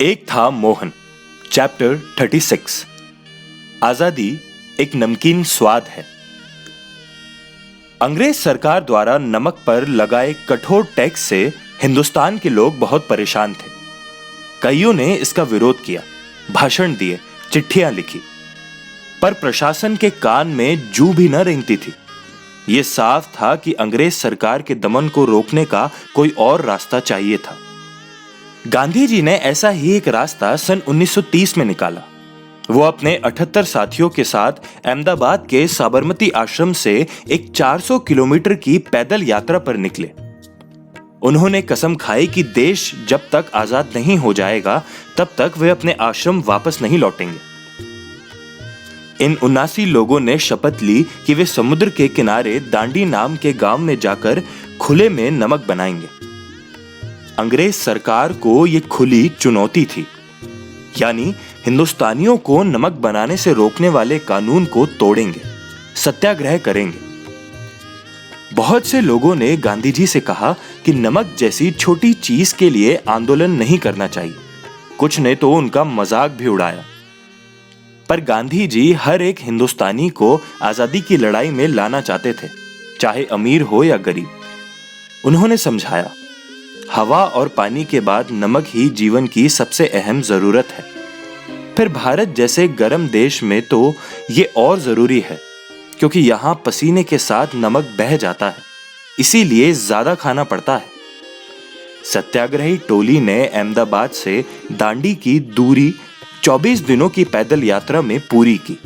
एक था मोहन। चैप्टर 36। आजादी एक नमकीन स्वाद है। अंग्रेज सरकार द्वारा नमक पर लगाए कठोर टैक्स से हिंदुस्तान के लोग बहुत परेशान थे। कईयों ने इसका विरोध किया, भाषण दिए, चिट्ठियां लिखी, पर प्रशासन के कान में जू भी न रेंगती थी। यह साफ था कि अंग्रेज सरकार के दमन को रोकने का कोई और रास्ता चाहिए था। गांधी जी ने ऐसा ही एक रास्ता सन 1930 में निकाला। वो अपने 78 साथियों के साथ अहमदाबाद के साबरमती आश्रम से एक 400 किलोमीटर की पैदल यात्रा पर निकले। उन्होंने कसम खाई कि देश जब तक आजाद नहीं हो जाएगा तब तक वे अपने आश्रम वापस नहीं लौटेंगे। इन 79 लोगों ने शपथ ली कि वे समुद्र के किनारे दांडी नाम के गांव में जाकर खुले में नमक बनाएंगे। अंग्रेज सरकार को यह खुली चुनौती थी, यानी हिंदुस्तानियों को नमक बनाने से रोकने वाले कानून को तोड़ेंगे, सत्याग्रह करेंगे। बहुत से लोगों ने गांधी जी से कहा कि नमक जैसी छोटी चीज के लिए आंदोलन नहीं करना चाहिए। कुछ ने तो उनका मजाक भी उड़ाया। पर गांधी जी हर एक हिंदुस्तानी को आजादी की लड़ाई में लाना चाहते थे, चाहे अमीर हो या गरीब। उन्होंने समझाया, हवा और पानी के बाद नमक ही जीवन की सबसे अहम जरूरत है। फिर भारत जैसे गर्म देश में तो ये और जरूरी है, क्योंकि यहां पसीने के साथ नमक बह जाता है, इसीलिए ज्यादा खाना पड़ता है। सत्याग्रही टोली ने अहमदाबाद से दांडी की दूरी 24 दिनों की पैदल यात्रा में पूरी की।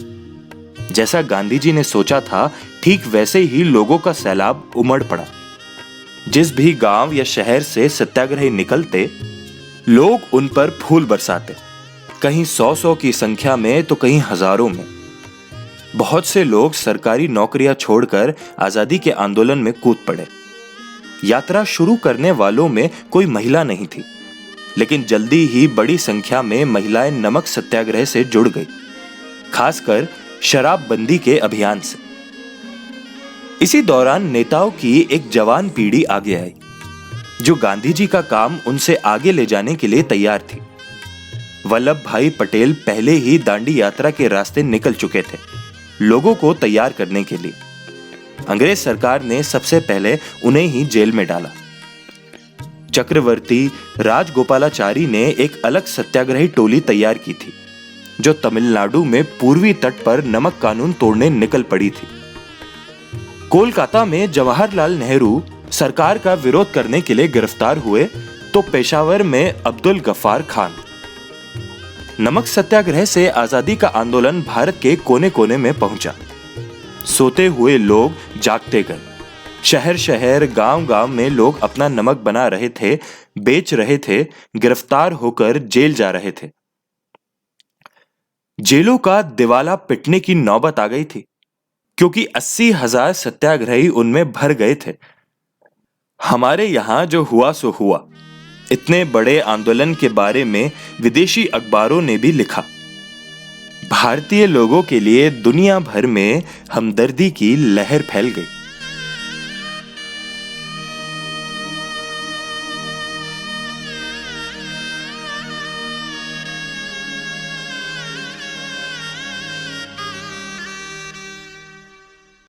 जैसा गांधी जी ने सोचा था, ठीक वैसे ही लोगों का सैलाब उमड़ पड़ा। जिस भी गांव या शहर से सत्याग्रही निकलते, लोग उन पर फूल बरसाते, कहीं 100-100 की संख्या में तो कहीं हजारों में। बहुत से लोग सरकारी नौकरियां छोड़कर आजादी के आंदोलन में कूद पड़े। यात्रा शुरू करने वालों में कोई महिला नहीं थी, लेकिन जल्दी ही बड़ी संख्या में महिलाएं नमक सत्याग्रह से जुड़ गई, खासकर शराबबंदी के अभियान से। इसी दौरान नेताओं की एक जवान पीढ़ी आगे आई, जो गांधी जी का काम उनसे आगे ले जाने के लिए तैयार थी। वल्लभ भाई पटेल पहले ही दांडी यात्रा के रास्ते निकल चुके थे, लोगों को तैयार करने के लिए। अंग्रेज सरकार ने सबसे पहले उन्हें ही जेल में डाला। चक्रवर्ती राजगोपालाचारी ने एक अलग सत्याग्रही टोली तैयार की थी, जो तमिलनाडु में पूर्वी तट पर नमक कानून तोड़ने निकल पड़ी थी। कोलकाता में जवाहरलाल नेहरू सरकार का विरोध करने के लिए गिरफ्तार हुए, तो पेशावर में अब्दुल गफ्फार खान। नमक सत्याग्रह से आजादी का आंदोलन भारत के कोने कोने में पहुंचा। सोते हुए लोग जागते गए। शहर शहर, गांव गांव में लोग अपना नमक बना रहे थे, बेच रहे थे, गिरफ्तार होकर जेल जा रहे थे। जेलों का दिवाला पिटने की नौबत आ गई थी, क्योंकि 80,000 सत्याग्रही उनमें भर गए थे। हमारे यहां जो हुआ सो हुआ। इतने बड़े आंदोलन के बारे में विदेशी अखबारों ने भी लिखा। भारतीय लोगों के लिए दुनिया भर में हमदर्दी की लहर फैल गई।